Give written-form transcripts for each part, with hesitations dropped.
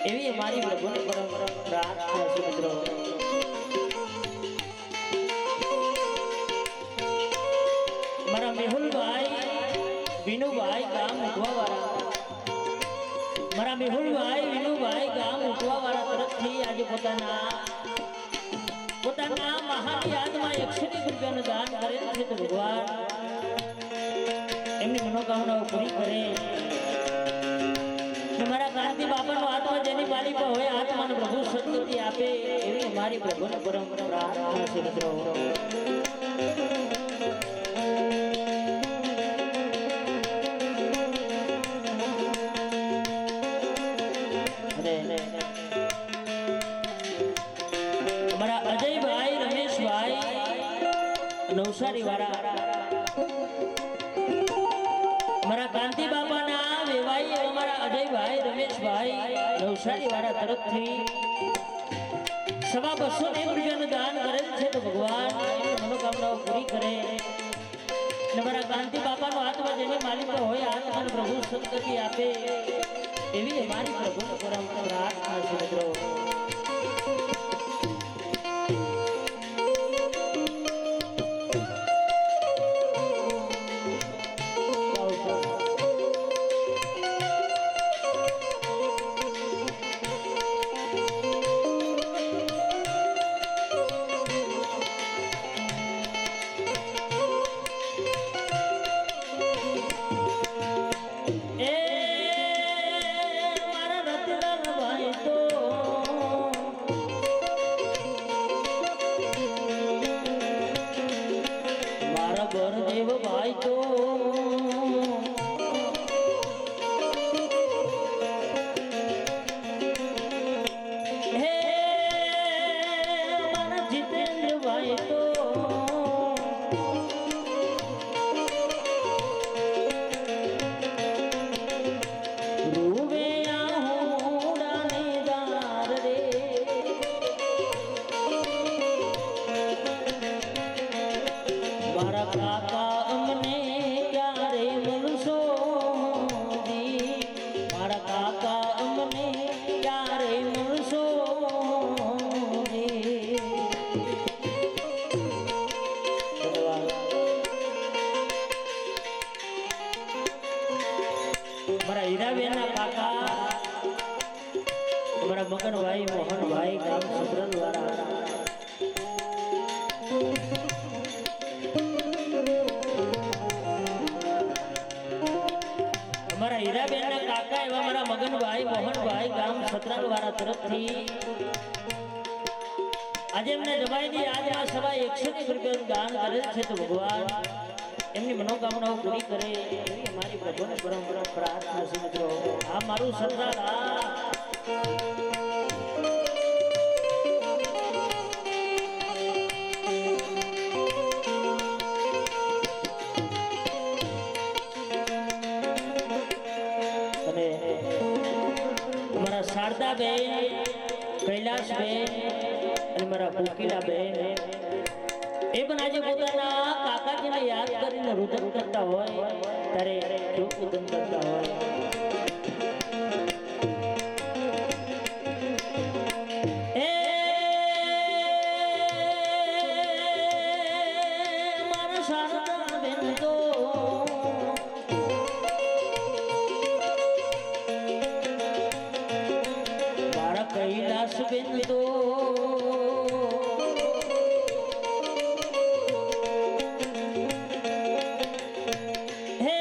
એવી અમારી પ્રભુની પરંપરા પ્રાર્થના છે મિત્રો। મારા મેહુલભાઈ વિનુભાઈ ગામ ઉઠવાવાળા, મારા મેહુલભાઈ વિનુભાઈ ગામ ઉઠવાવાળા તરફથી આજે પોતાના મહાન યાદમાં 101 રૂપિયાનું દાન કરેલ છે। તો ભગવાન એમની મનોકામનાઓ પૂરી કરે। મારા ક્રાંતિ બાપાનો આત્મા જેની માલિકા હોય આત્માને પ્રભુ સદગતિ આપે એવી અમારી પ્રભુની પરંપરા પ્રાર્થના છે મિત્રો। અમારા અજયભાઈ રમેશભાઈ નવસારી વાળા, મારા કાંતિ બાપાના વેવાઈ અમારા અજયભાઈ રમેશભાઈ નવસારી વાળા તરફથી 201 રૂપિયાનું દાન કરેલ છે। તો ભગવાન મનોકામનાઓ પૂરી કરે। મારા કાંતિ બાપાનો આત્મા જેની માલિકા હોય આત્માને પ્રભુ સદગતિ આપે એવી અમારી પ્રભુની પરંપરા પ્રાર્થના છે મિત્રો। बरदेव भाई तो हे हमारा जितेंद्र भाई तो रूबे उड़ानेदार रे मारा काका अमने क्यारे मनसो जी, मारा काका अमने क्यारे मनसो जी। मारा हीराबेना काका मारा मगन भाई मोहन भाई गाम सुब्रल वाला, हमारा हीराबेन काका एवं हमारा मगन भाई मोहन भाई गाम सतराल वाला तरफथी आज एमने जमाई दी आज आ सवा 101 રૂપિયાનું દાન કરેલ છે। તો ભગવાન એમની મનોકામનાઓ પૂરી કરે એવી અમારી પ્રભુની પરંપરા પ્રાર્થના છે મિત્રો। આ મારું સતરાલ शारदा बेन, कैलाश बेन અને મારા કોકિલા બેન એ પણ આજે પોતાના કાકાજીને યાદ કરીને રુદન કરતા હોય ત્યારે રુદન કરતા હોય। એ મારા શારદા બેન તો कैलाश बिंदु हे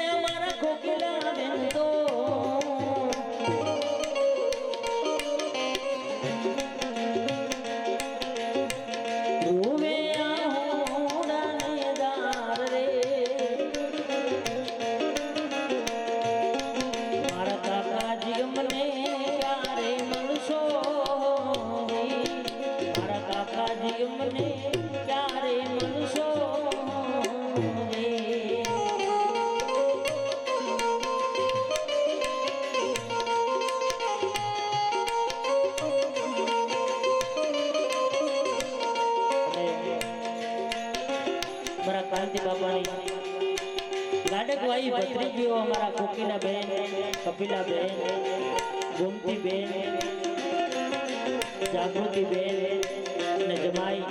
हमारा कोकिला बिंदु रूबे उड़ानेदार रे मारा काका जी मने મને ક્યારે મળશો રે। મારા કાંતિ બાપાની ગાડી લાડકવાઈ ભત્રીજીઓ અમારા કોકીલા બેન, કપિલા બેન, ગોમતી બેન, જાગૃતિ બેન અને જમાઈ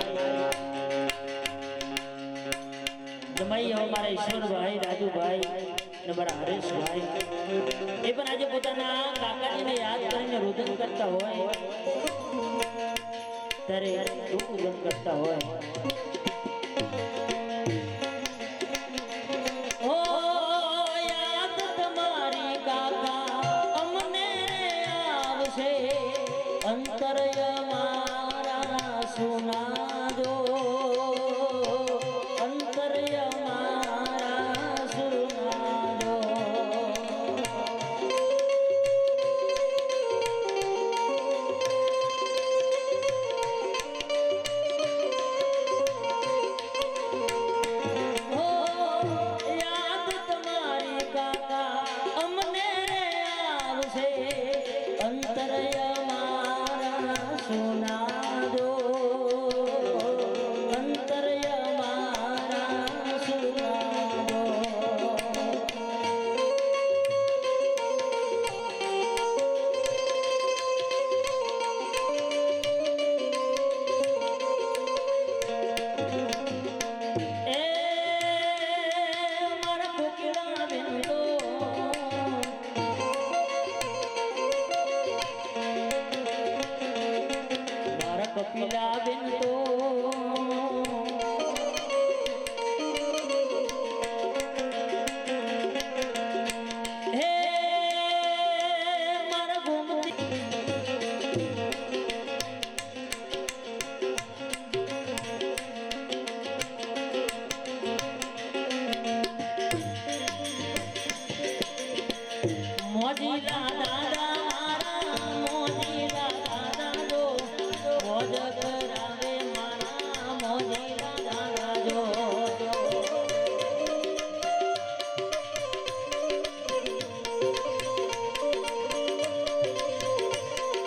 અમારા ઈશ્વરભાઈ, રાજુભાઈ અને મારા હરેશભાઈ એ પણ આજે પોતાના કાકાજીને યાદ કરીને રુદન કરતા હોય ત્યારે રુદન કરતા હોય અંતરય મારા સુના દો, અંતરય મારા સુના દો. હો યાદ તમારી કાકા અમને આવશે અંતરય સુના દો, અંતરય મારા સુના દો. એ મારા કોકિળા બિંદુ કપિલા બેન તો હે મારા ગોમતી મોજીલા દાદા મારા મોજીલા દાદા જો મોજ કરાવે મારા મોજીલા દાદા જો.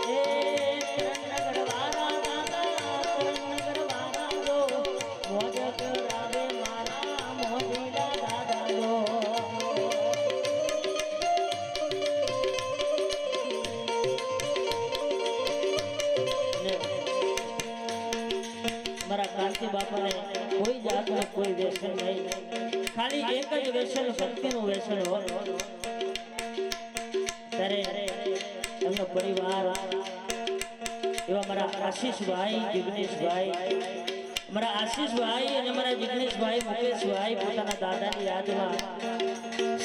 એ કરણનગર વાળા દાદા, કરણનગર વાળા જો મોજ કરાવે મારા મોજીલા દાદા જો. મારા કાંતિ બાપાને કોઈ જાતનું કોઈ વ્યસન નહીં, ખાલી એક જ વ્યસન ભક્તિનું વ્યસન હોય. ત્યારે એમનો પરિવાર એવા મારા આશીષભાઈ, જિગ્નેશભાઈ, મારા આશીષભાઈ અને મારા જિગ્નેશભાઈ, મુકેશભાઈ પોતાના દાદાની યાદમાં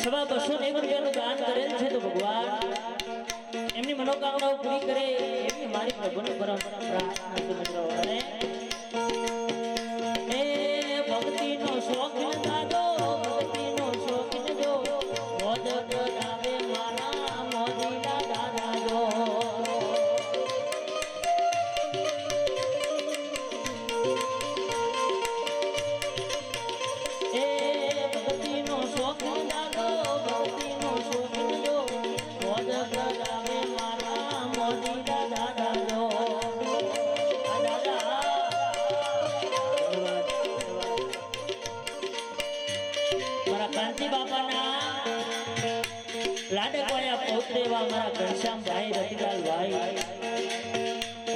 250 રૂપિયાનું દાન કરેલ છે. તો ભગવાન એમની મનોકામનાઓ પૂરી કરે એવી મારી પ્રભુની પરમ પ્રાર્થના છે મિત્રો. અને ભક્તિનો શોખીન દાદો, ભક્તિનો શોખીન જો મોજ કરાવે મારા મોજીલા દાદા જો. એ ભક્તિનો શોખીન દાદો, ભક્તિનો શોખીન જો મોજ કરાવે મારા મોજીલા દાદા જો. કાંતિ બાપાના લાડકવાયા પૌત્ર એવા મારા ઘનશ્યામભાઈ, રતિલાલભાઈ,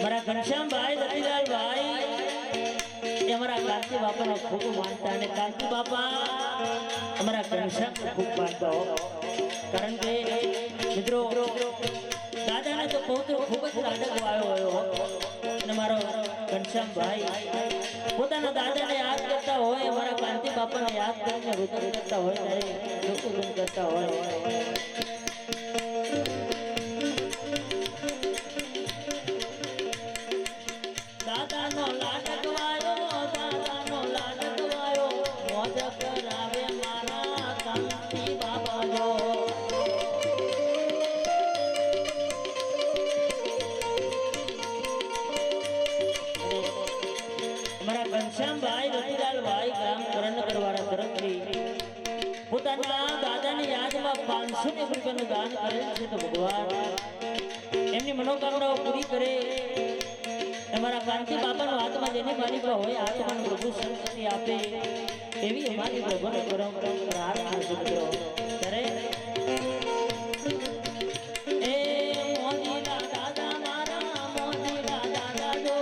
મારા ઘનશ્યામભાઈ, રતિલાલભાઈ એ અમારા કાંતિ બાપાનો ખૂબ માનતા અને કાંતિ બાપા અમારા ઘનશ્યામ ખૂબ માનતા હો. કારણ કે મિત્રો દાદાને તો પૌત્ર ખૂબ જ લાડકવાયો હોય અને મારો ઘનશ્યામભાઈ પોતાના દાદાને યાદ કરતા હોય, અમારા કાંતિ બાપાને યાદ કરીને રુદન કરતા હોય ત્યારે રુદન કરતા હોય. દાદાનો લાડકવાયો, દાદાનો લાડકવાયો મોજ કરાવે મારા કાંતિ બાપા જો. અમારા ઘનશ્યામભાઈ, રતિલાલભાઈ ગ્રામ કરણનગર વાળા તરફથી પોતાના દાદાની યાદમાં 500 રૂપિયાનું દાન કરેલ છે. તો ભગવાન એમની મનોકામનાઓ પૂરી કરે મારા કાંતિ બાપાનો આત્મા જેની માલિક હોય આત્માનું પ્રભુ સંતતિ આપે એવી અમારી પ્રભુને પરમ પ્રાર્થના છે મિત્રો. ત્યારે એ મોજીલા દાદા મારા મોજીલા દાદા જો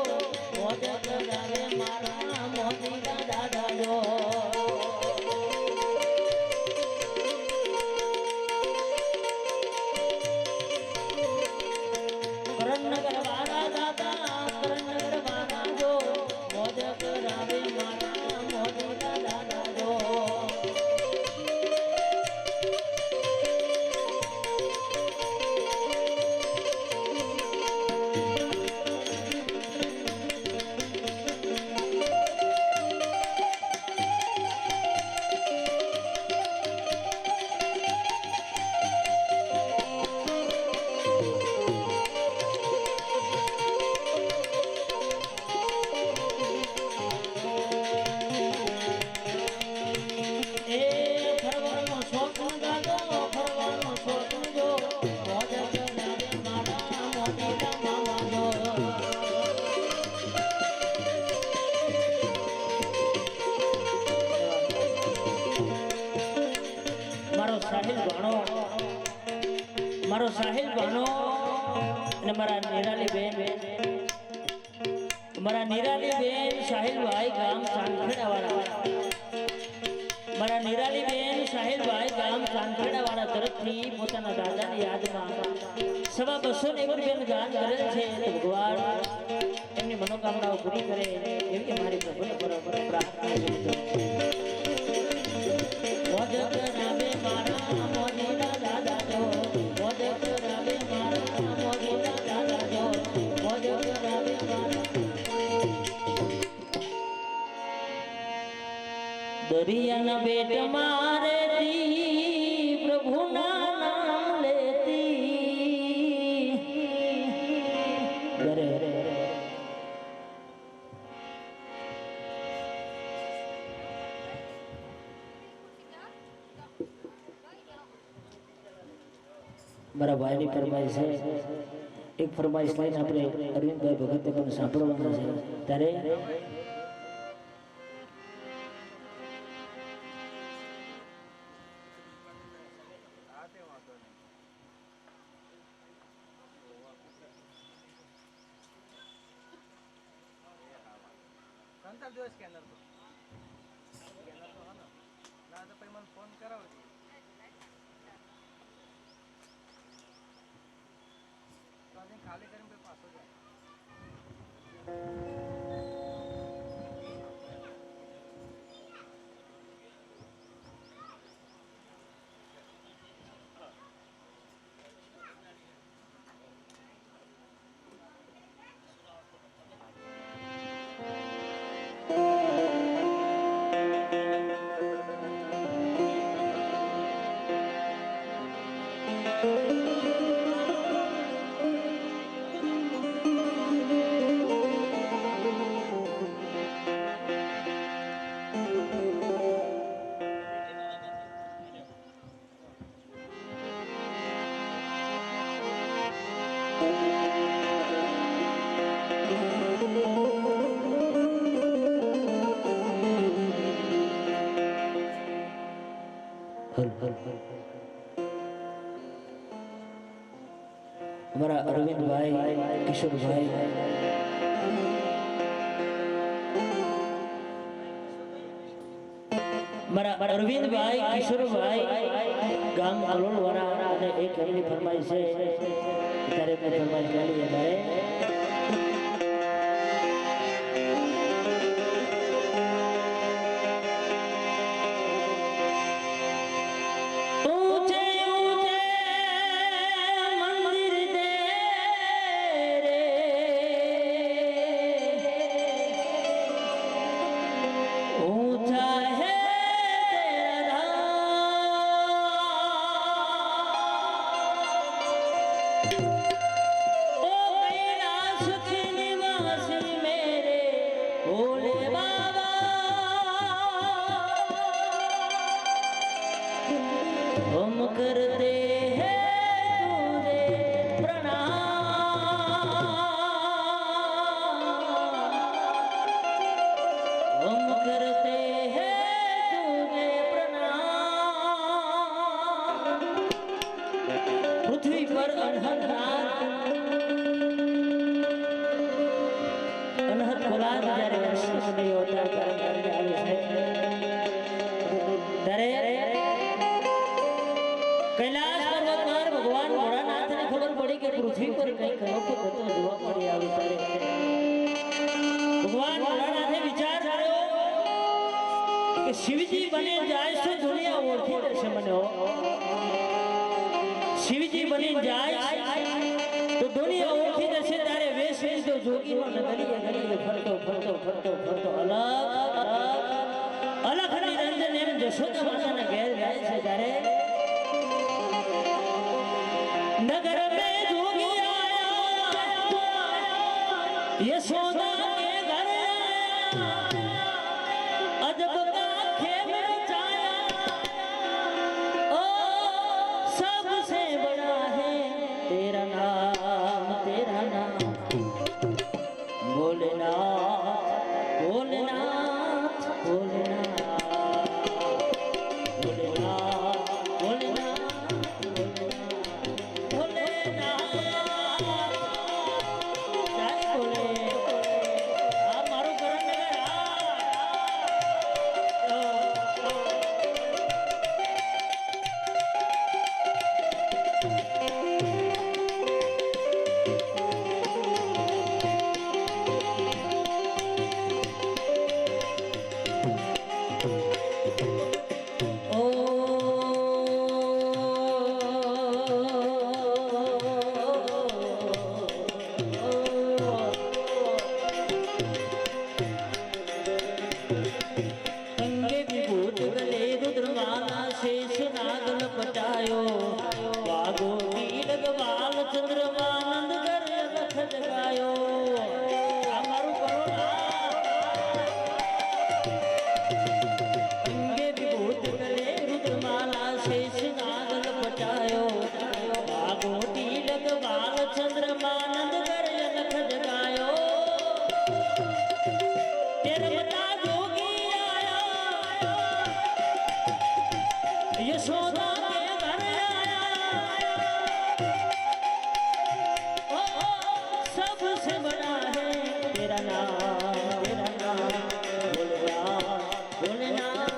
મોજ કરાવે મારા મોજીલા દાદા જો કરણનગર વાળા દાદા કરણનગર વાળા જો મોજ કરાવે મારા મોજીલા દાદા જો મારો સાહિલ ભાનો અને મારા નિરાલી બેન સાહિલભાઈ ગામ ચાંદખેડાવાળા મારા નિરાલી બેન સાહિલભાઈ ગામ ચાંદખેડાવાળા તરફથી પોતાના દાદાની યાદમાં 250 ને 1 રૂપિયાનું દાન કરેલ છે. ભગવાન એમની મનોકામનાઓ પૂરી કરે એવી અમારી પ્રભુને પ્રાર્થના છે. મોજ કરાવે મારા મોજીલા દાદા જો મોજ કરાવે મારા મોજીલા દાદા જો મોજ કરાવે મારા દરિયાના બેટ મારેતી પ્રભુના નામ લેતી મારા ભાઈની ફરમાઈશ છે. એક ફરમાઈશ લઈને આપણે અરવિંદભાઈ ભગતને પણ સાંભળવાના છે. ત્યારે સંતાલ જો સ્કેનર તો ના તો પછી મને ફોન કરાવો તો ખાલી કરીને પાછો જાય. हमारा अरविंद भाई किशोर भाई हमारा अरविंद भाई किशोर भाई गाम कलोलवाड़ा ने एक एमनी फरमाइश है तारे में फरमाइश डाली है तारे करते हैं तुझे प्रणाम ઈશ્વર અનહદ નાથ અનહદ ખોલાદ જ્યારે કૃષ્ણનો અવતાર કરીને આવે છે ત્યારે કૈલાસ પર્વત પર ભગવાન ભોળાનાથને ખબર પડી કે પૃથ્વી પર કંઈક અનોખું તત્વ જોવા મળી આવ્યું ત્યારે ભગવાન ભોળાનાથે વિચાર કર્યો કે શિવજી બની જાય તો દુનિયા ઓળખી લેશે મને શિવજી બની જાય તો દુનિયા ઓળખી લેશે ત્યારે વેશ તો જોગીનો નગરીએ નગરીએ ફરતો ફરતો ફરતો ફરતો અલગ નિરંજન એમ જશોદા માતાના ઘેર જાય છે ત્યારે नगर में जोगी आया यशोदा के घर आया अजब का खेल रचाया ओ सबसे बड़ा है तेरा नाम भोलेनाथ भोलेनाथ भोलेनाथ भोलेनाथ यशोदा के घर आया ओ सबसे बड़ा है तेरा नाम भोलेनाथ भोलेनाथ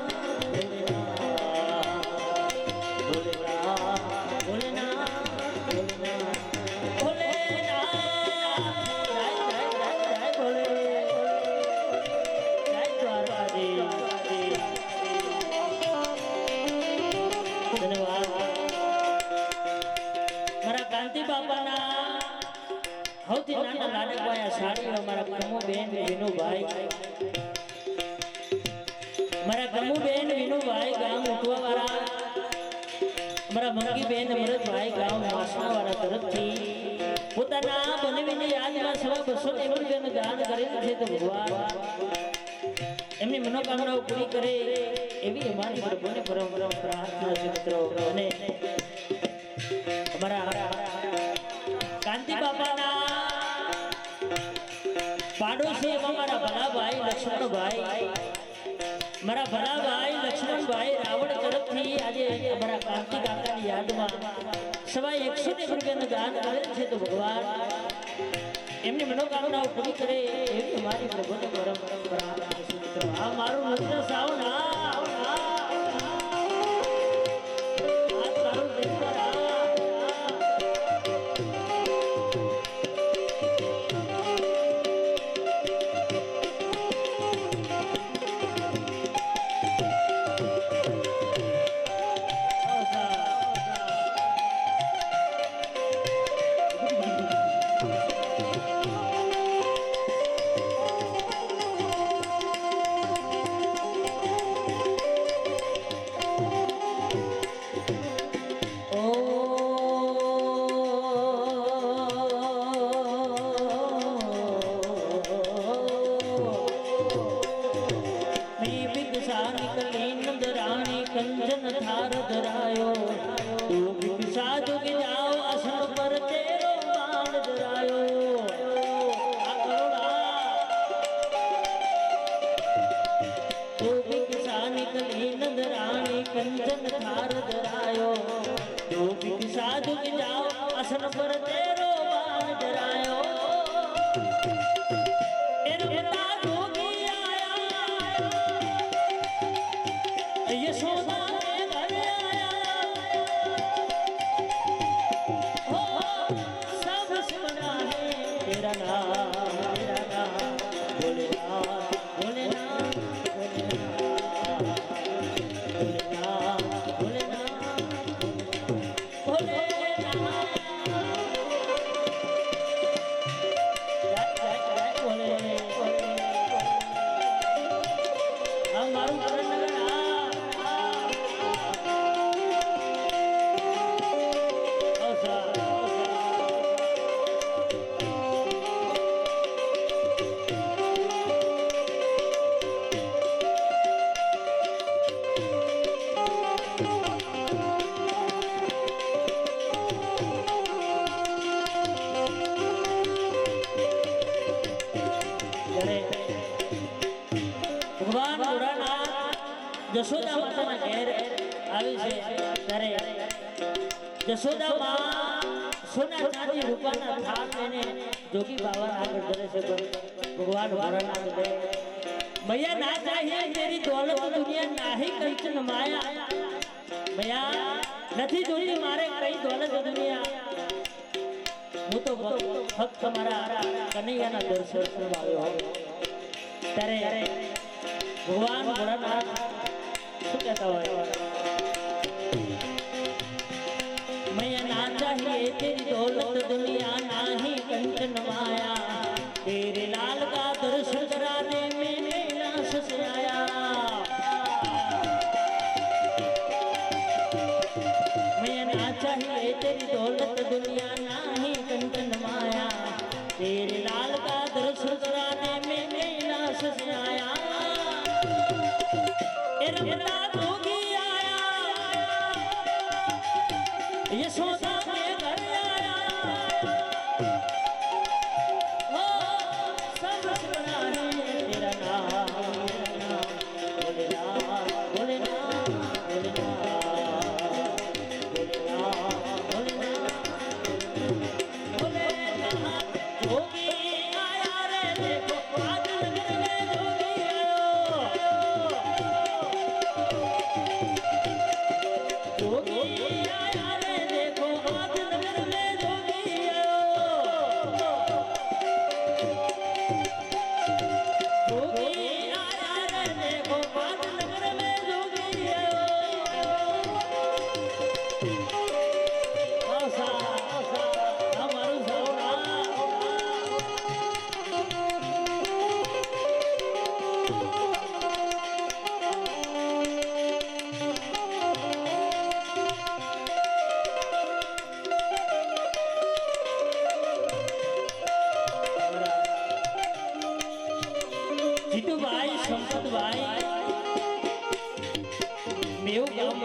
भोलेनाथ भोलेनाथ સૌથી નાના લાડકવાયા સાડીઓ મારા કમુબેન વિનુભાઈ મારા કમુબેન વિનુભાઈ ગામ ઉઠવાવાળા મારા મંગીબેન અમૃતભાઈ ગામ વાસણાવાળા તરફથી પોતાના બનવીની યાદમાં સવા 200 રૂપિયાનું દાન કરેલું છે તો ભગવાન એમની મનોકામનાઓ પૂરી કરે એવી અમારી પ્રભુને પરંપરા પ્રાર્થના છે મિત્રો અને અમારા કાંતિ બાપાના પાડોશી અમારા ભલાભાઈ લક્ષ્મણભાઈ મારા ભલાભાઈ લક્ષ્મણભાઈ રાવણ તરફથી આજે અમારા કાંતિ કાકાની યાદમાં સવા 100 રૂપિયાનું દાન કરેલ છે તો ભગવાન એમની મનોકામનાઓ પૂરી કરે એવી અમારી પ્રભુને પરંપરા છે મિત્રો આ મારું નૃત્ય સાવના पर तेरो बाण डरायो तेरे बता जोगी आया यशोदा के घर आया हो सब सुना है तेरा नाम भोलेनाथ भोलेनाथ यशोदा माता ना घेर આવી છે ત્યારે यशोदा માં સોના ચાંદી રૂપાના થાળ લઈને જોગી બાવા આગળ ધરે છે ભગવાન ભોળાનાથ દે मैया ना चाहिए तेरी दौलत दुनिया नाही कंचन माया मैया નથી જોઈ મારે કઈ દौलत दुनिया હું તો ફક્ત તમારા કનૈયાના દર્શન કરવા આવ્યો ત્યારે ભગવાન ભોળાનાથ શું કહેતા હોય मैया ना चाहिए तेरी दौलत दुनिया नाही कंचन माया तेरे लाल का दर्शन कराने में कैलाश से आया मैया ना चाहिए तेरी दौलत दुनिया नाही कंचन माया तेरे लाल का दर्शन कराने में कैलाश से आया बता जोगी आया यशोदा के घर आया ओ सब सुना है तेरा नाम भोलेनाथ भोलेनाथ भोलेनाथ भोलेनाथ भोलेनाथ जोगी आया रे देखो आज नगर में जोगी जोगी आया रे देखो आज नगर में जोगी आयो जोगी आया रे देखो आज नगर में जोगी आयो औसा हमारू सौरा જીતુભાઈ સંપતભાઈ મેવ ગામ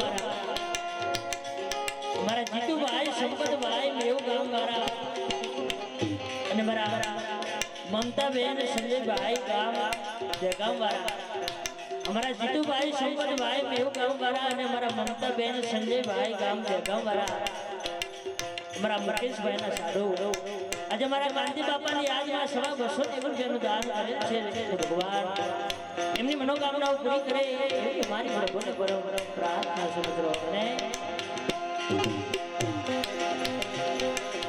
મારા જીતુભાઈ સંપતભાઈ મેવ ગામ મારા અને મારા મમતાબેન સંજયભાઈ ગામ જગામ વાળા અમારા જીતુભાઈ સંપતભાઈ મેવ ગામ વાળા અને મારા મમતાબેન સંજયભાઈ ગામ જગામ વાળા અમારા મુકેશભાઈના સાડુ આજે મારા ગાંધી બાપાની યાદમાં ₹250 દાન કરેલ છે ભગવાન એમની મનોકામનાઓ પૂરી કરે એવી મારી પ્રભુને પ્રાર્થના છે મિત્રો અને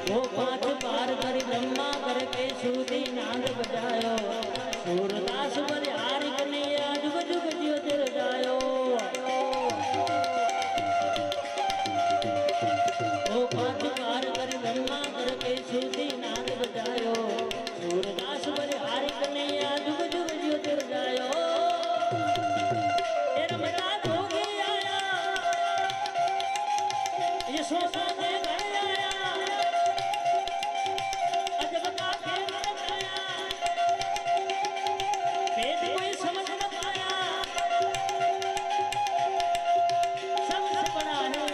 वो पांच पार कर ब्रह्मा करके श्रुति नाद बजायो सूरदास बलिहारी कन्हैया जुग जुग जियो चिर जायो वो पांच पार कर ब्रह्मा करके श्रुति नाद बजायो सूरदास बलिहारी कन्हैया जुग जुग जियो चिर जायो तेरा मता जोगी आया यशोदा के घर आया अजबता के घर आया वेद कोई समझ न पाया सबसे बड़ा है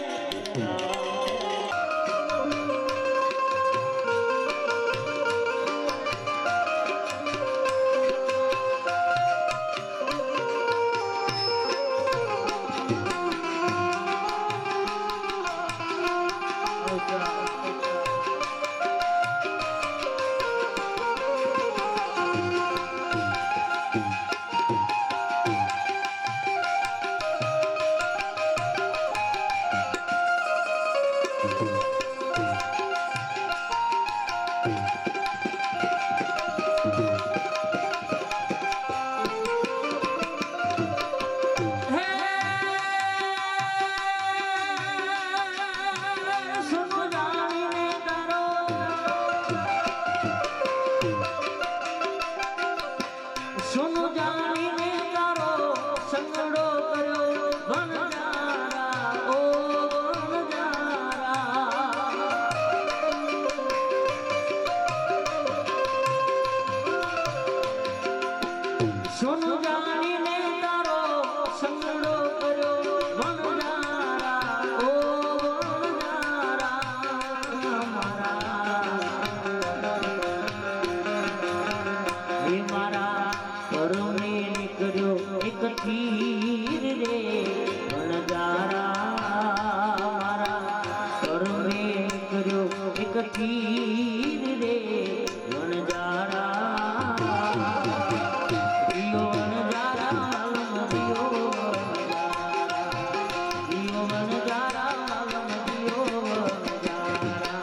એક તીર રે વણજારા દિયો વણજારા માલમ દિયો દિયો વણજારા માલમ દિયો વણજારા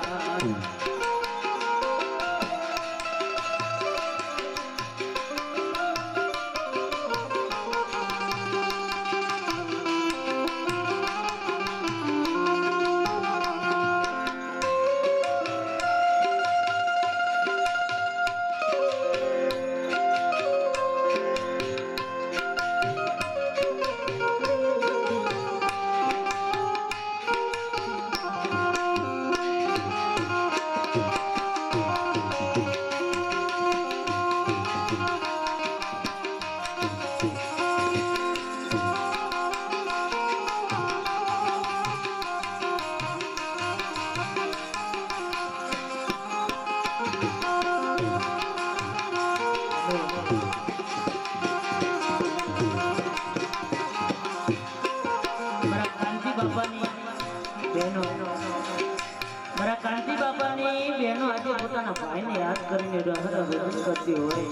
મારા કાંતિ બાપાની બહેનો આજે પોતાના ભાઈને યાદ કરીને રહરહ કરતી હોય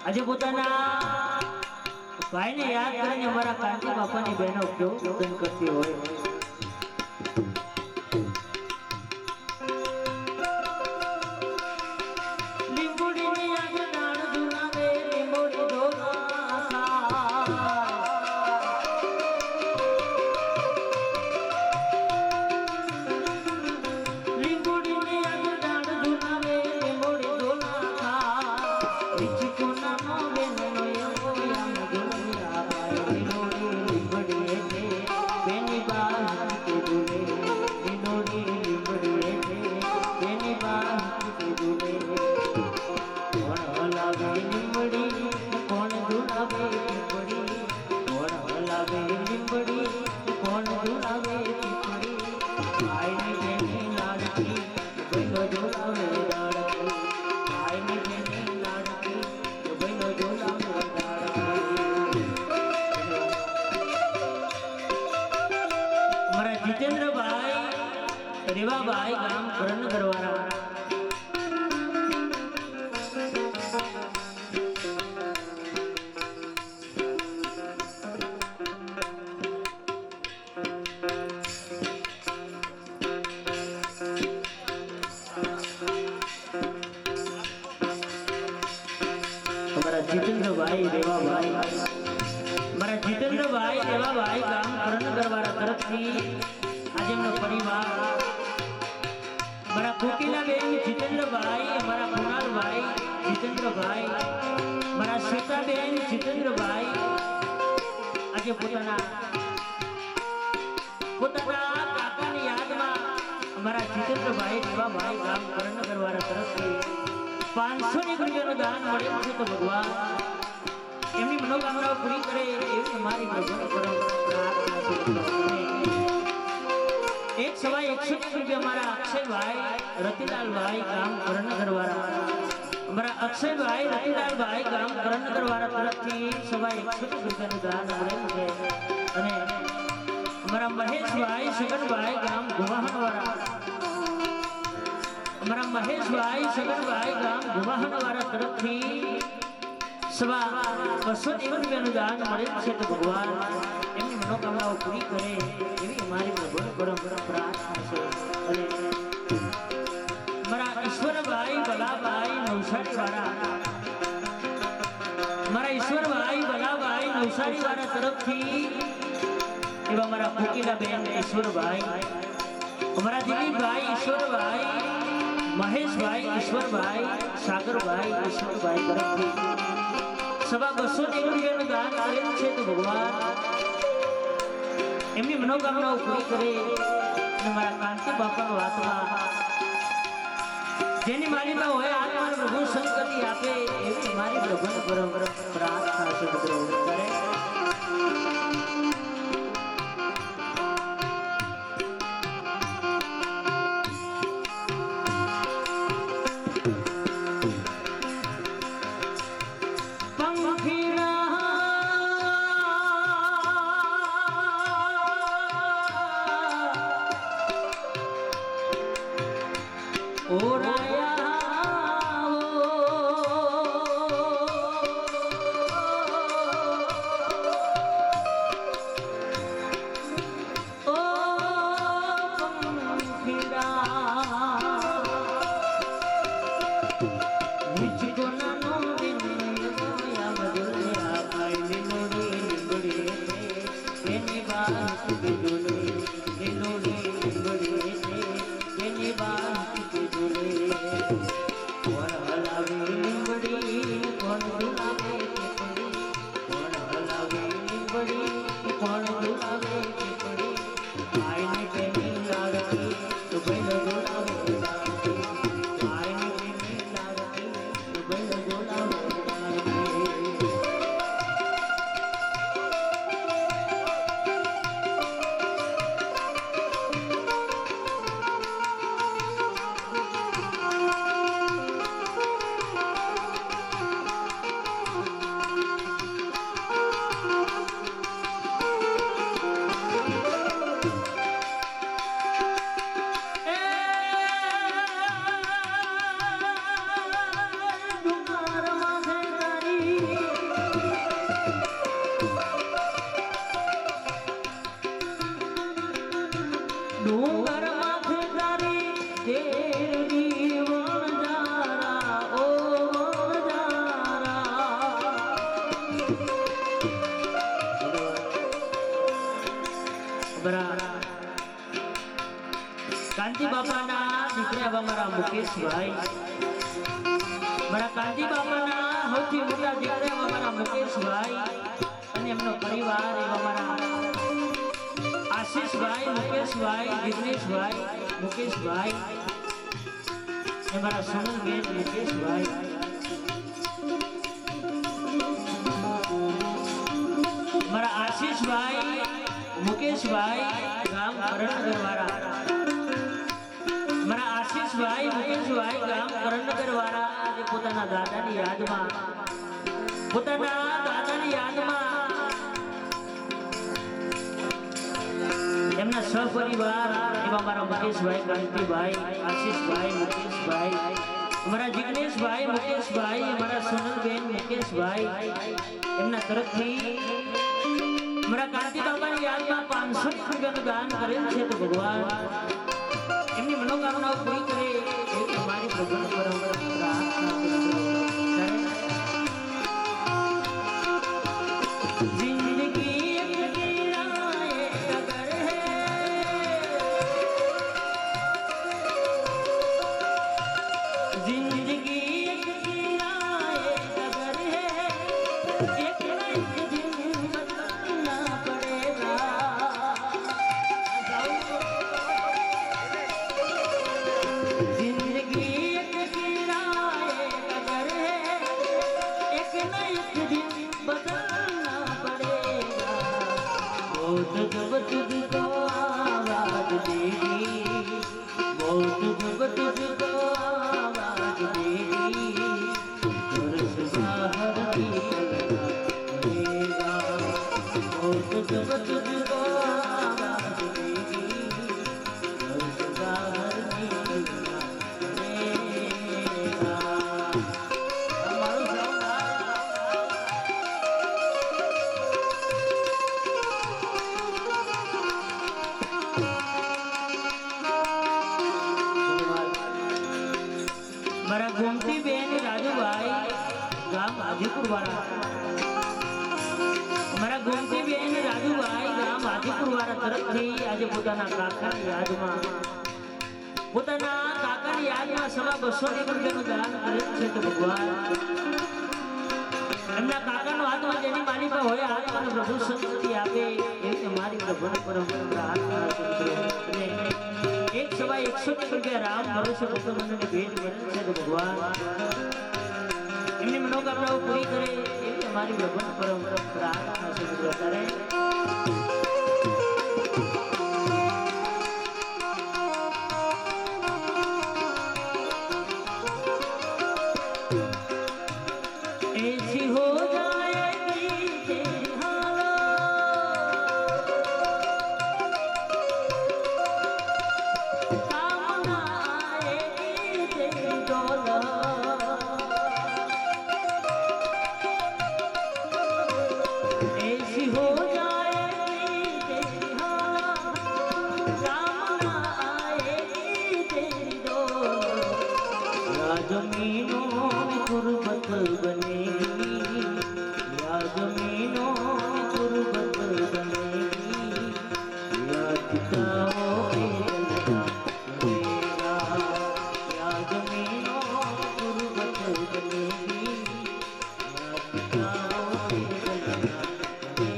આજે પોતાના ભાઈને યાદ કરીને મારા કાંતિ બાપાની બહેનો કેવું પૂજન કરતી હોય લીંબોડીની આજે દાણ ધુનાવે લીંબોડી ધોના જીતેન્દ્રભાઈ રેવાભાઈ ગામ કરણગરવાળા જીતેન્દ્રભાઈ રેવાભાઈ મારા જીતેન્દ્રભાઈ રેવાભાઈ ગામ કરણગરવાળા તરફથી આજે એમનો પરિવાર મારા કોકિલાબેન જીતેન્દ્રભાઈ મારા કુણાલભાઈ જીતેન્દ્રભાઈ મારા સીતાબેન જીતેન્દ્રભાઈ આજે પોતાના કાકાની યાદમાં અમારા જીતેન્દ્રભાઈ રેવાભાઈ ગામ કરણગરવાળા તરફથી 500 રૂપિયાનું દાન મળ્યું છે તો ભગવાન એમની મનોકામનાઓ પૂરી કરે એવી તમારી પ્રાર્થના છે 100 રૂપિયા મારા અક્ષયભાઈ રતિલાલભાઈ ગામ કરણગરવાળા અમારા અક્ષયભાઈ રતિલાલભાઈ ગામ કરણગરવાળા તરફથી 100 રૂપિયાનું દાન મળેલું છે અને અમારા મહેશભાઈ સગનભાઈ ગામ ગુવાહાણવાળા અમારા મહેશભાઈ સગનભાઈ ગામ ગુવાહાણવાળા તરફથી 200 રૂપિયાનું દાન મળેલ છે તો ભગવાન એમની મનોકામનાઓ પૂરી કરે એવી અમારી પરંપરા પ્રાર્થના છે અને મારા ઈશ્વરભાઈ બલાભાઈ નવસારીવાળા મારા ઈશ્વરભાઈ બલાભાઈ નવસારીવાળા તરફથી એવા મારા કોકિલાબેન ઈશ્વરભાઈ અમારા દિલીપભાઈ ઈશ્વરભાઈ મહેશભાઈ ઈશ્વરભાઈ સાગરભાઈ ઈશ્વરભાઈ તરફથી 200 રૂપિયાનું દાન કરેલું છે તો ભગવાન એમની મનોકામનાઓ પૂરી કરે અને મારા કાંતિ બાપાનો આત્મા જેની માલિકા હોય આત્માને પ્રભુ સંકતિ આપે એવી મારી પ્રભુની પરંપરા પ્રાર્થના છે મિત્રો કરે ओ राया कांती बापाना દીકરા અમારા મુકેશભાઈ મારા કાંતિ બાપાના સૌથી મોટા દીકરા અમારા મુકેશભાઈ અને એમનો પરિવાર એવા અમારા આશીષભાઈ મુકેશભાઈ જિગ્નેશભાઈ મુકેશભાઈ એ મારા સોનલબેન મુકેશભાઈ મારા આશીષભાઈ મુકેશભાઈ ગામ કરણનગર વાળા મારા આશીષભાઈ મુકેશભાઈ ગામ કરણનગર વાળા આજે પોતાના દાદાની યાદમાં એમના સહપરિવાર એવા મારા મુકેશભાઈ કાંતિભાઈ આશીષભાઈ મુકેશભાઈ અમારા જિગ્નેશભાઈ મુકેશભાઈ અમારા સોનલબેન મુકેશભાઈ એમના તરફથી અમારા કાંતિ બાબાની યાદમાં 500 રૂપિયાનું દાન કરેલ છે તો ભગવાન એમની મનોકામનાઓ પૂરી કરે એ તમારી પ્રભુ પરંપરા મારા ગોમતી બેન રાજુભાઈ ગામ હાજીપુર વાળા મારા ગોમતી બેન રાજુભાઈ ગામ હાજીપુર વાળા તરફથી આજે પોતાના કાકાની યાદમાં સવા 200 રૂપિયાનું દાન કરેલ છે તો ભગવાન એમના કાકાનો હાથમાં જેની માલિકા હોય હાથમાં પ્રભુ સંતતિ આપે એવી મારી પ્રભુની પરંપરા એક સવા 100 રૂપિયા રામ ભરોસે ભક્તોને ભેટ કરેલ છે તો ભગવાન એમની મનોકામનાઓ પૂરી કરે એવી અમારી પ્રભુની પરંપરા કરે जमीनों में गुर्बत बनेगी, या जमीनों में गुर्बत बनेगी, या किताबों पे जलता बनेगा, या जमीनों में गुर्बत बनेगी, या किताबों पे जलता बनेगा।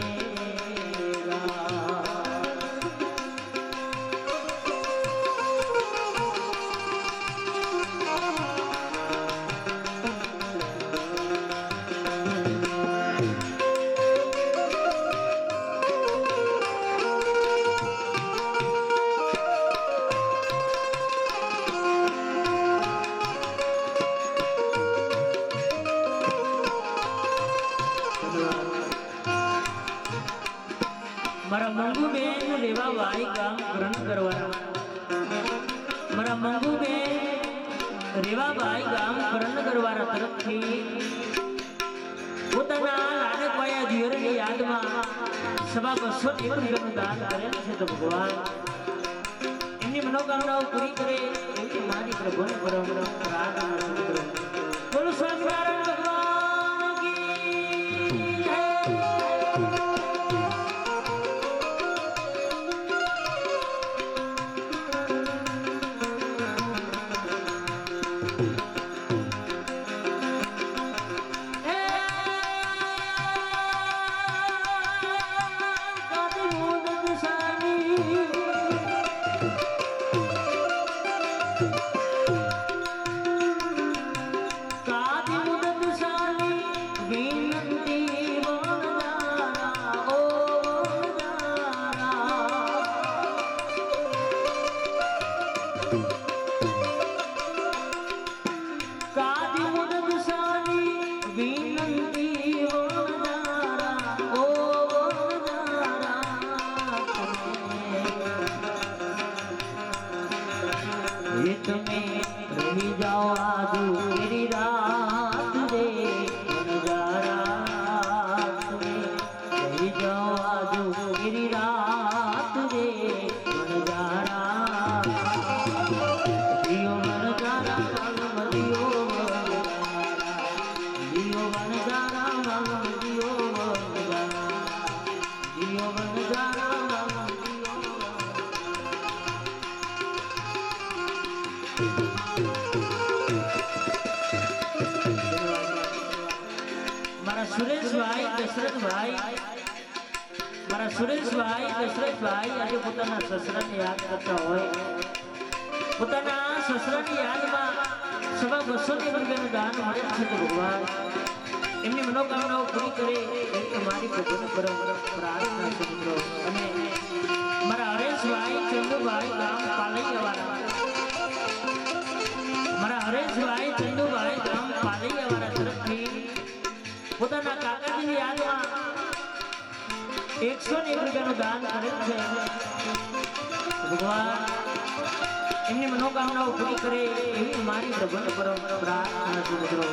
મારા મંગુબેન રેવાભાઈ ગામ ગ્રહણ કરવાના, મારા મંગુબેન રેવાભાઈ ગામ ગ્રહણ કરવાના તરફથી પોતાના લાડકવાયા દિયરની યાદમાં સવા 200 રૂપિયાનું દાન કરેલ છે. તો ભગવાન એમની મનોકામનાઓ પૂરી કરે એવી મારી પ્રભુને પ્રાર્થના કરું. બોલો સ્વામિનારાયણ ભગવાન કી જય. रही जाओ आज मेरी रात रे नजारा, रही जाओ आज मेरी रात रे नजारा, दियो नजारा मगम दियो नजारा मगम दियो नजारा, दियो नजारा मगम दियो. મારા સુરેશભાઈ દશરથભાઈ આજે પોતાના સસરાને યાદ કરતા હોય, પોતાના સસરાની યાદમાં સવા 200 રૂપિયાનું દાન મળે છે. તો ભગવાન એમની મનોકામનાઓ પૂરી કરે એવી મારી પ્રભુને પ્રાર્થના છે મિત્રો. અને મારા હરેશભાઈ ચંદુભાઈ ગામ પાલૈયાવાળા, મારા હરેશભાઈ ચંદુભાઈ ગામ પાલૈયાવાળા તરફથી પોતાના કાકાજીની યાદમાં 101 રૂપિયાનું દાન કરેલ છે. ભગવાન એમની મનોકામનાઓ પૂરી કરે એવી મારી પ્રભુને પ્રાર્થના છે મિત્રો.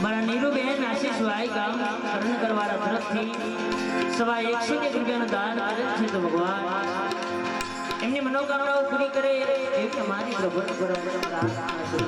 મારા નીરુબેન આશીષભાઈ ગામ કરણ કરવાના તરફથી સવા 101 રૂપિયાનું દાન કરેલ છે તો ભગવાન એમની મનોકામનાઓ પૂરી કરે એવી અમારી પ્રભુ પ્રાર્થના છે.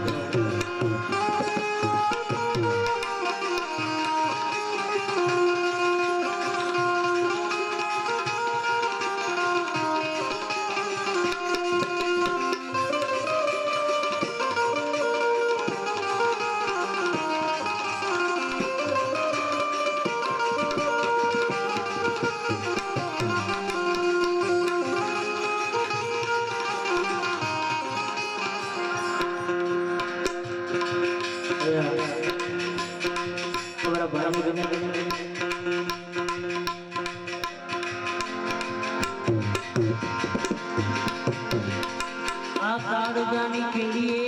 जाने के लिए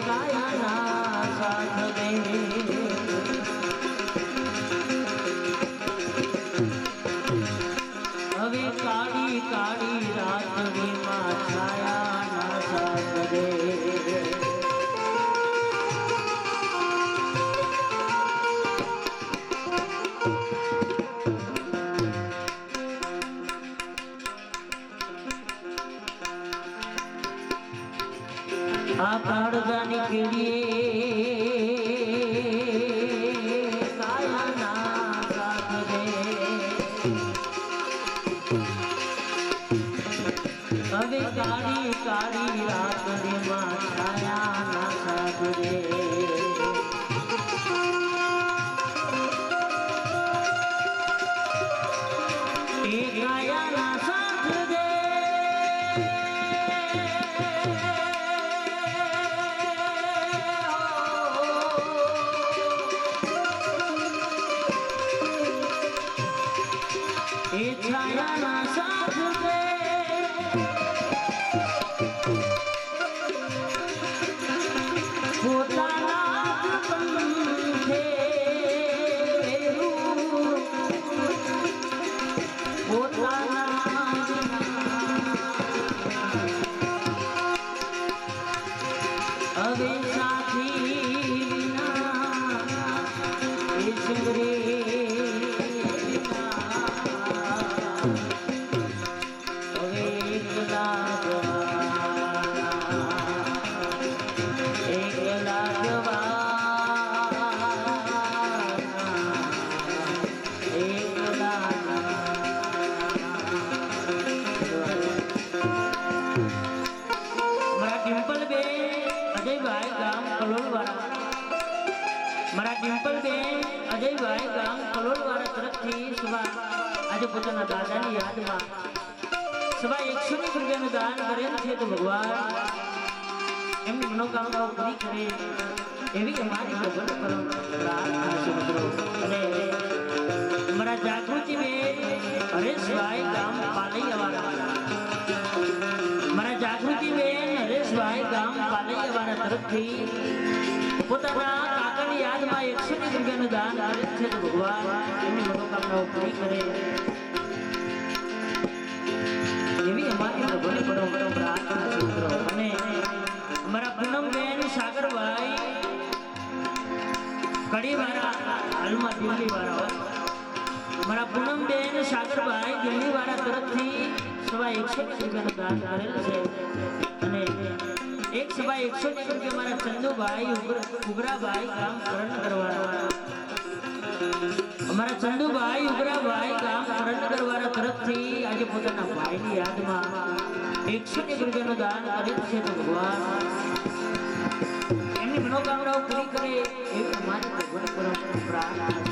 काया ना साथ दे હવે કાળી કાળી રાતની માં છાયા ના સાથ દે आकार जाने के लिए काया ना साथ दे अभी काली काली रात में छाया ना साथ दे काया ना साथ दे छाया ना साथ दे पोताना पंथे पोताना હવે સાથી વિના ઈશ્વરે અજયભાઈ ગામ કલોલવાળા તરફથી સવા આજે પોતાના દાદાની યાદમાં સવા 101 રૂપિયાનું દાન કરેલ છે તો ભગવાન એમની મનોકામનાઓ પૂરી કરે એવી અમારી પ્રાર્થના છે મિત્રો. અને અમારા જાગૃતિબેન હરેશભાઈ ગામ પાલૈયાવાળા મારા જાગૃતિબેન હરેશભાઈ ગામ પાલૈયાવાળા તરફથી પોતાના કાકાની યાદમાં 101 રૂપિયાનું દાન કરેલ છે તો ભગવાન એમની મનોકામનાઓ પૂરી કરે એવી અમારી પ્રભુની પરમ પ્રાર્થના છે મિત્રો. અને અમારા પૂનમબેન સાગરભાઈ કડીવાળા હાલમાં દિલ્હીવાળા મારા પૂનમબેન સાગરભાઈ દિલ્હીવાળા તરફથી સવા 101 રૂપિયાનું દાન કરેલ છે. અને એક સવા 101 રૂપિયા મારા ચંદુભાઈ ઉગરાભાઈ ગામ કરણ કરવાળા અમારા ચંદુભાઈ ઉગરાભાઈ ગામ કરણ કરવાળા તરફથી આજે પોતાના ભાઈની યાદમાં 101 રૂપિયાનું દાન કરેલ છે તો ભગવાન એમની મનોકામનાઓ પૂરી કરે એવી અમારી ભગવાન પરમ પ્રાર્થના છે.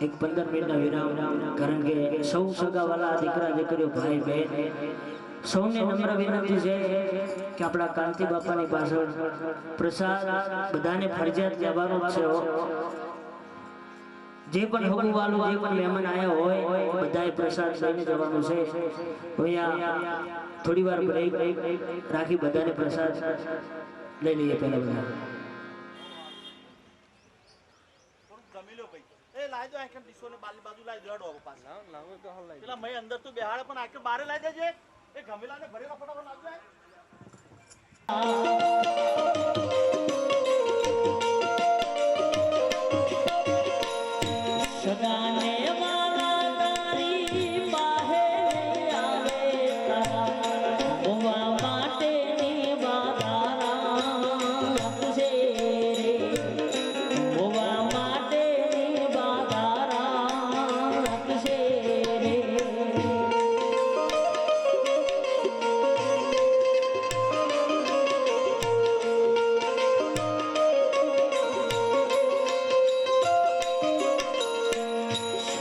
એક 15 મિનિટના વિરામ, કારણ કે સૌ સગાવાલા દીકરા દીકરીઓ ભાઈ બહેન સૌને નમ્ર વિનંતી છે કે આપણા કાંતિ બાપાની પાછળ પ્રસાદ બધાને ફરજિયાત લેવાનો છે. જે પણ હગુ વાળું જે પણ મહેમાન આયા હોય બધાએ પ્રસાદ લઈને જવાનું છે. અહીંયા થોડી વાર બ્રેક રાખી બધાને પ્રસાદ લઈ લઈએ પહેલા બધા. જમી લો ભાઈ. એ લાઈ દો આખે ડીશો ને બાલી બાજુ લાઈ દો ડોગો પાસ. લાવો તો હાલ લાવી પેલા મય અંદર તું બેહાડે પણ આખે બારે લાઈ દેજે. એ ગમેલાને ભરેલા ફટાફટ લાવજો. સદાને વાલા તારી બાહે આવે તારા હોવા માટેની બાધારા આપશે રે, હોવા માટેની બાધારા આપશે રે.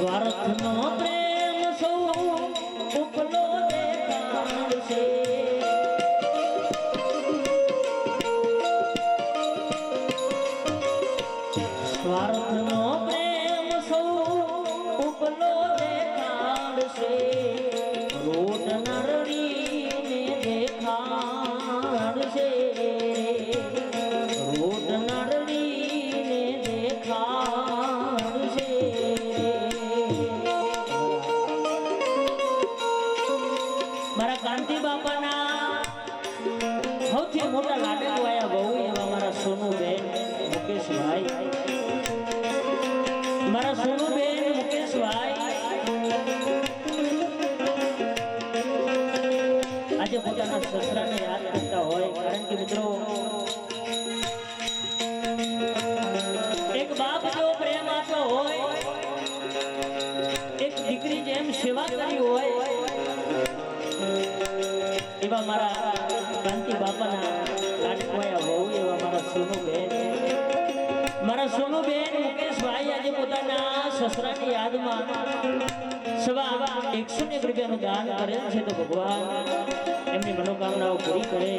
સ્વાર્થનો પ્રેમ સૌ ઉપલો દેખાડશે, સ્વાર્થનો પ્રેમ સૌ ઉપલો દેખાડશે, રોટ નરડીને દેખાડશે, રોટ નરડીને દેખાડશે. મારા કાંતિ બાપાના સૌથી મોટા લાડક વાયા બહુ એવા મારા સોનુબેન મુકેશભાઈ, મારા સોનુબેન મુકેશભાઈ આજે પોતાના સસરાને યાદ કરતા હોય. કારણ કે મિત્રો એક બાપ જેવો પ્રેમ આપ્યો હોય, એક દીકરી જેમ સેવા કરી હોય એવા મારા કાંતિ બાપાના લાડકવાયા બહુ એવા મારા સોનુબેન, મારા સોનુબેન મુકેશભાઈ આજે પોતાના સસરાની યાદમાં સવા 101 રૂપિયાનું દાન કરેલ છે. તો ભગવાન એમની મનોકામનાઓ પૂરી કરે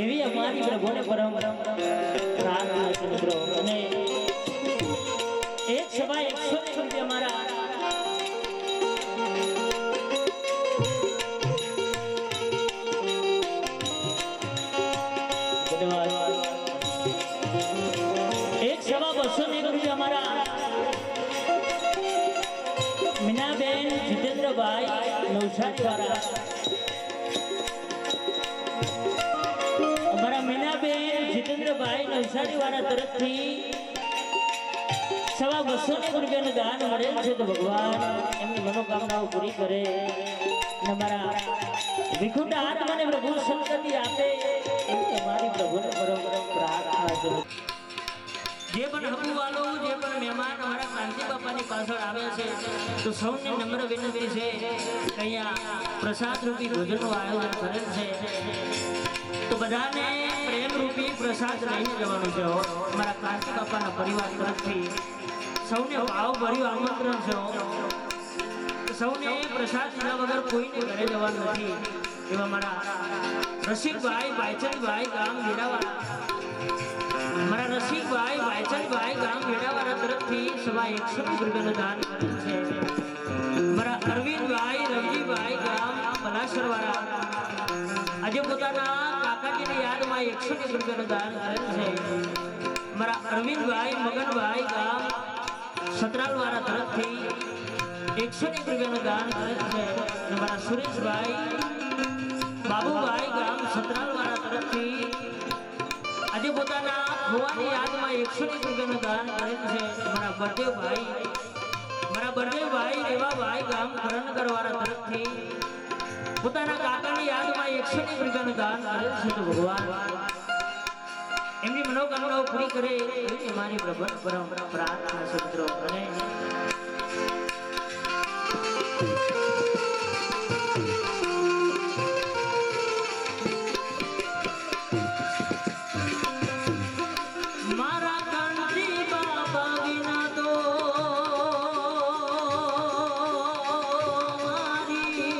એવી અમારી પ્રભુને પરમ પ્રાર્થના છે મિત્રો. અને એક સવા 101 રૂપિયા મારા એક સવા 201 રૂપિયા અમારા મીનાબેન જીતેન્દ્રભાઈ નવસારી વાળા, અમારા મીનાબેન જીતેન્દ્રભાઈ નવસારી વાળા તરફથી સવા 201 રૂપિયાનું દાન મળેલ છે. તો ભગવાન એમની મનોકામનાઓ પૂરી કરે અને મારા વિખુટા આત્માને પ્રભુ સંતતિ આપે એવી અમારી પ્રભુને પરમ પ્રાર્થના છે. જે પણ હબુ વાલો જે પણ મહેમાન અમારા કાંતિ બાપાની પાછળ આવ્યા છે તો સૌને નમ્ર વિનંતી છે કે અહીંયા પ્રસાદ રૂપી ભોજનનું આયોજન કરેલ છે. તો બધાને પ્રેમ રૂપી પ્રસાદ લઈને જવાનું છે. અમારા કાંતિ બાપાના પરિવાર તરફથી સૌને ભાવભર્યું આમંત્રણ છે. સૌને પ્રસાદ લીધા વગર કોઈને ઘરે જવાનું નથી. એવા મારા રસિકભાઈ ભાઈચંદભાઈ ગામ વેડાવાળા, મારા રસિકભાઈ ભાઈચંદભાઈ ગામ વેડાવાળા તરફથી સવા 101 રૂપિયાનું દાન કરેલ છે. મારા અરવિંદભાઈ રવજીભાઈ ગામ પલાસરવાળા આજે પોતાના કાકાજીની યાદમાં 101 રૂપિયાનું દાન કરેલ છે. મારા અરવિંદભાઈ મગનભાઈ ગામ સતરાલવાળા તરફથી 101 રૂપિયાનું દાન કરેલ છે. અને મારા સુરેશભાઈ બાબુભાઈ ગામ સતરાલવાળા તરફથી આજે પોતાના ભુવાની યાદમાં 101 રૂપિયાનું દાન કરેલ છે. મારા બળદેવભાઈ રેવાભાઈ ગામ કરણગરવાળા તરફથી પોતાના કાકાની યાદમાં 101 રૂપિયાનું દાન કરેલ છે. તો ભગવાન એમની મનોકામનાઓ પૂરી કરે એવી અમારી પરમ પ્રાર્થના છે મિત્રો. અને મારા કાંતિ બાપા વિના તો મારી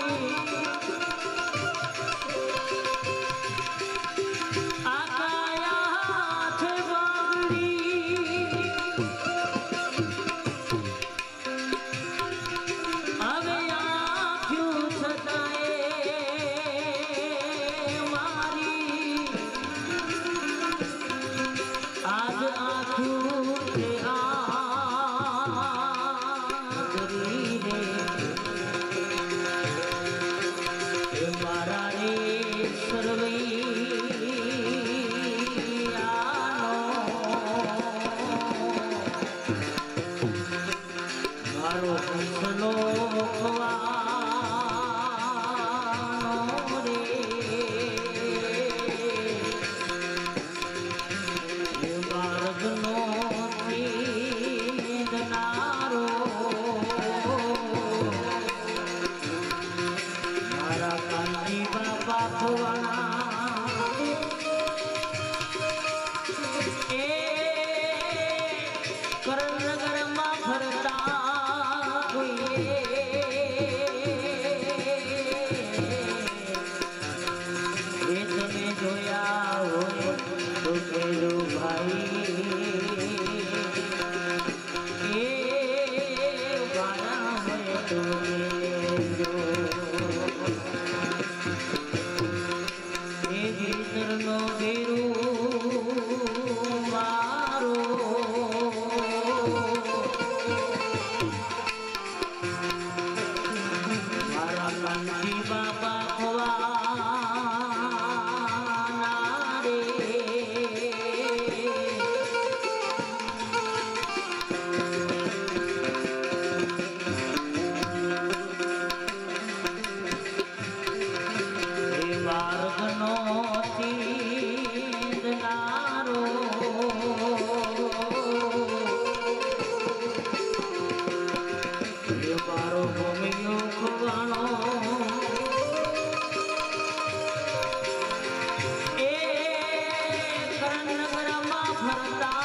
નગરમાં ફરતા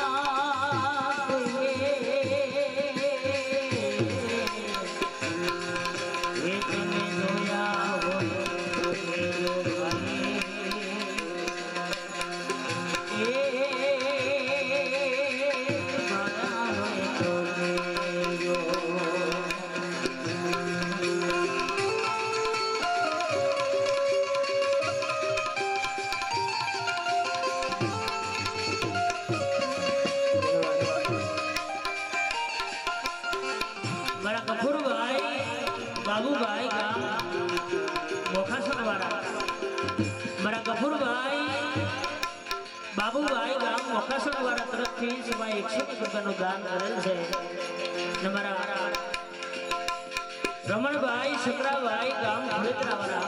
કોઈએ એ તમે જોયા હોય તો કેજો ભાઈ મારા કપૂરભાઈ બાબુભાઈ ગામ મોખાસર વાળા મારા કપૂરભાઈ બાબુભાઈ ગામ મોખાસર વાળા તરફથી સવાય 100 રૂપિયાનું દાન કરેલ છે અને મારા રમણભાઈ સકરાભાઈ ગામ ભુલેતરા વાળા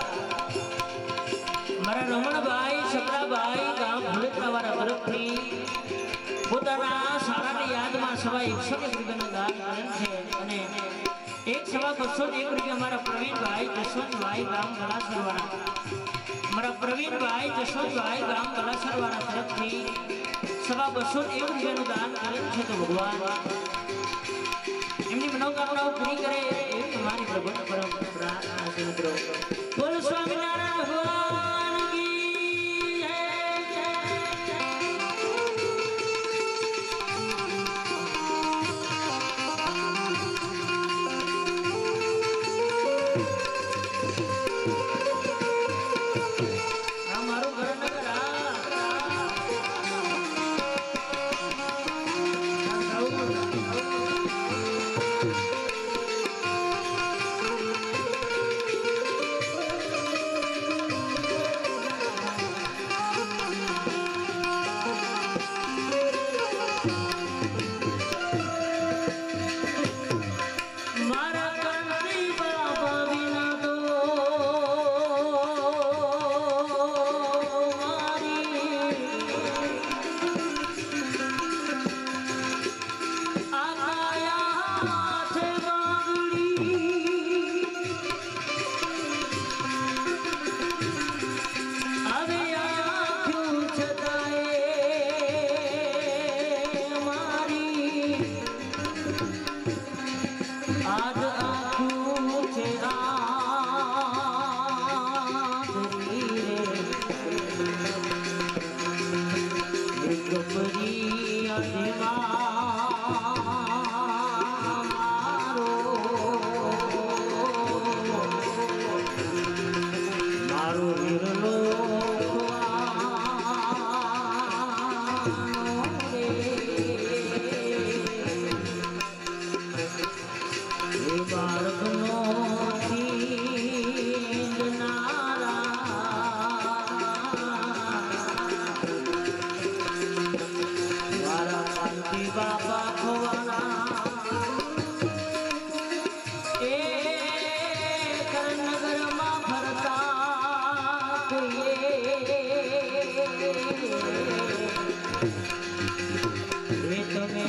મારા રમણભાઈ સકરાભાઈ ગામ ભુલેતરા વાળા તરફથી પોતાના શાળાની યાદમાં સવાય 100 રૂપિયાનું દાન કરેલ છે અને એક સવા 201 રૂપિયા મારા પ્રવીણભાઈ જશવંતભાઈ ગામ ગલાસર વાળા મારા પ્રવીણભાઈ જશવંતભાઈ ગામ ગલાસર વાળા તરફથી સવા 201 રૂપિયાનું દાન કરેલ છે તો ભગવાન એમની મનોકામનાઓ પૂરી કરે એવી તમારી પ્રભુ પરમ પ્રાર્થના છે મિત્રો બોલ સ્વામિનારાયણ ભગવાન કી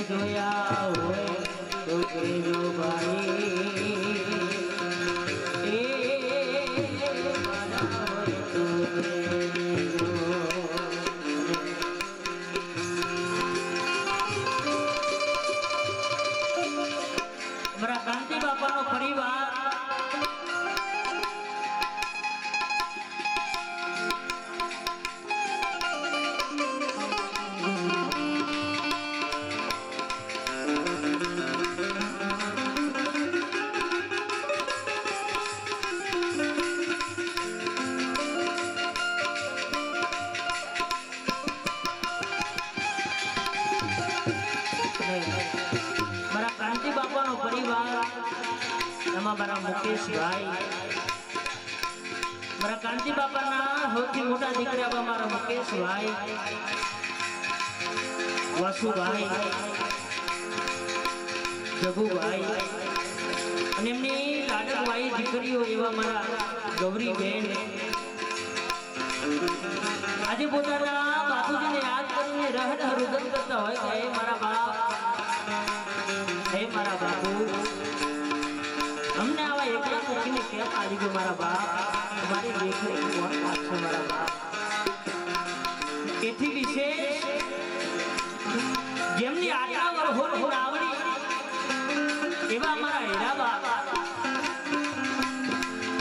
જય મારા મુકેશભાઈ મારા કાંતિ બાપાના સૌથી મોટા દીકરા મારા મુકેશભાઈ વાસુભાઈ જગુભાઈ અને એમની લાડકવાઈ દીકરીઓ એવા મારા ગૌરીબેન આજે પોતાના બાપુજીને યાદ કરીને રહદ રુદન કરતા હોય કે હે મારા બાપ હે મારા બાપુ हमने आवा एकला મૂકીને કેમ આવી ગયો મારા બાપ તમારી દેખરેખ કોણ રાખશે મારા બાપ એથી વિશેષ એવા મારા હીરાબા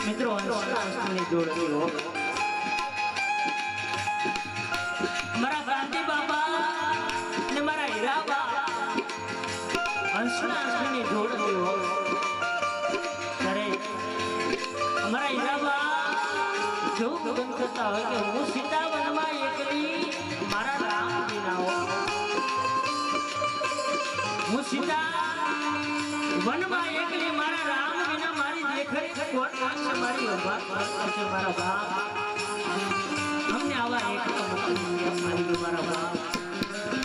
મિત્રો અંશની જોડતી હો મારા ક્રાંતિ બાપા અને મારા હીરાબા અંશની જોડતી હો ત્યારે અમારા હીરાબા જેવું ભગન કરતા હોય કે હું સીતાવનમાં એકલી મારા રામ વિના હો હું સીતા વનમાં એકલી મારા રામ વિના મારી દેખરેખ કોણ રાખશે મારી ઉભા કરશે મારા બાપ અમને આવા એક મારી મારા બાપ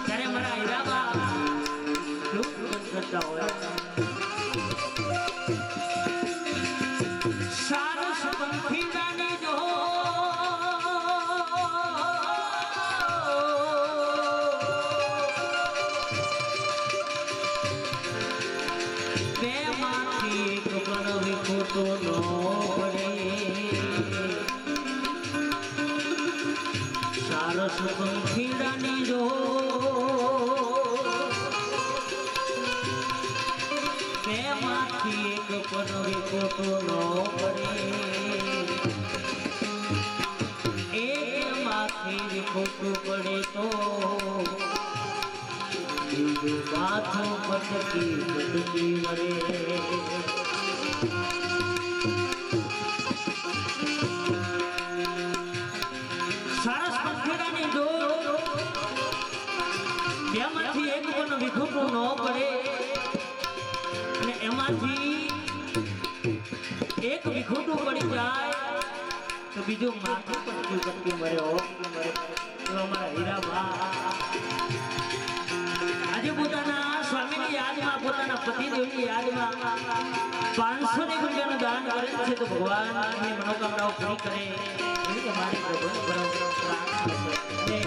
ત્યારે મારા હીરાબા જેવું ભગન કરતા હોય સારસ પંખીડાની જો બે માંથી એક પણ વિખોટો ન પડે સારસ પંખીડાની જો બે માંથી એક પણ વિખોટો ન પડે એક માંથી વિખોટું પડે તો માથું પટકી પટકી મરે સરસ પંખીડાની જો બેમાંથી એક પણ વિખોટું ન પડે અને એમાંથી એક વિખોટું પડી જાય તો બીજું માથું પટકી પટકી મરે હો મરે અમારા હીરાબા આજે પોતાના સ્વામીની યાદમાં પોતાના પતિદેવની યાદમાં 500 રૂપિયાનું દાન કરે છે તો ભગવાન એની મનોકામનાઓ પૂરી કરે એવી અમારી પ્રભુની પ્રાર્થના છે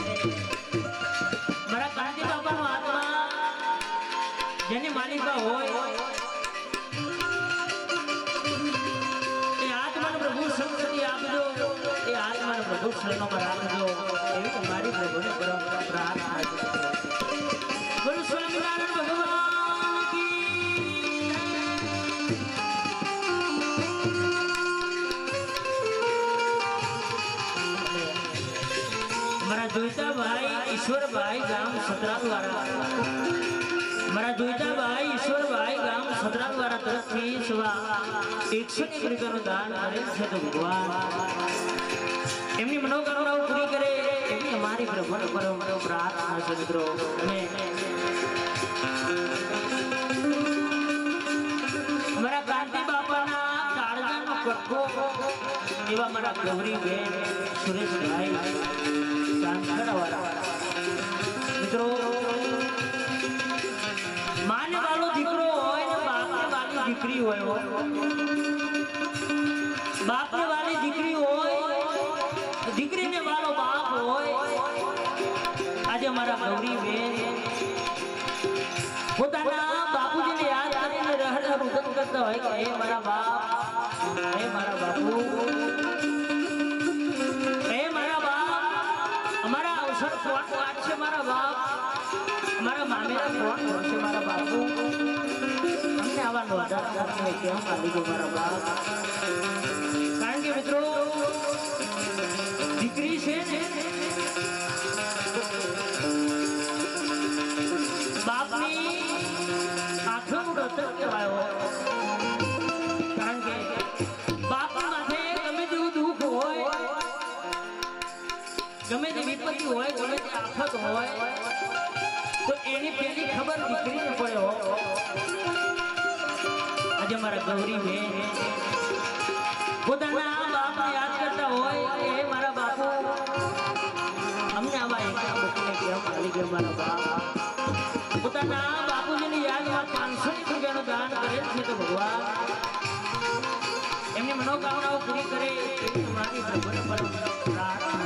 મારા ક્રાંતિ બાપાનો આત્મા જેની માલિકા હોય એ આત્માને પ્રભુ સંગતિ આપજો એ આત્માને પ્રભુ શરણોમાં રાખજો એવી અમારી પ્રભુની પ્રાર્થના છે બોલો સ્વામિનારાયણ ભગવાન કી મારા જોઈતા ભાઈ ઈશ્વરભાઈ ગામ સતરાલવાળા મારા જોઈતા ભાઈ ઈશ્વરભાઈ ગામ સતરાલવાળા તરફથી સવા 101 રૂપિયાનું દાન કરેલ છે તો ભગવાન એમની મનોકામનાઓ પૂરી કરે એવી અમારી પ્રભુની પરમ પ્રાર્થના છે મિત્રો અને અમારા ક્રાંતિ બાપાના કાળજાનો કટકો એવા મારા ગૌરીબેન સુરેશભાઈ સાંસળાવાળા મિત્રો માને વાલો દીકરો હોય ને બાપને વાલી દીકરી હોય બાપને વાલી દીકરી હોય દીકરીને વાલો બાપ હોય આજે મારા ગૌરીબેન પોતાના બાપુજીને યાદ કરીને રહર ઉદન કરતા હોય કે હે મારા બાપ હે મારા બાપુ હે મારા બાપ અમારા અવસર કોણ વાંચશે મારા બાપ અમારા મામેરા કોણ ભણશે મારા બાપુ અમને આવા નોંધા કેમ માલિકો મારા બાપ કારણ કે મિત્રો દીકરી છે ને બાપની આંખોનું રતન કહેવાય કારણ કે બાપની માથે ગમે તેવું દુઃખ હોય ગમે તે વિપત્તિ હોય ગમે તે આફત હોય તો એની પેલી ખબર દીકરીને પડે હો આજે મારા ગૌરીબેન પોતાના બાપને યાદ કરતા હોય એ મારા બાપુ અમને આવા એકલા મૂકીને કેમ આવી ગયો મારા બાપ પોતાના બાપુજીની યાદમાં 500 રૂપિયાનું દાન કરેલ છે તો ભગવાન એમની મનોકામનાઓ પૂરી કરે એવી મારી પ્રભુને પરમ પ્રાર્થના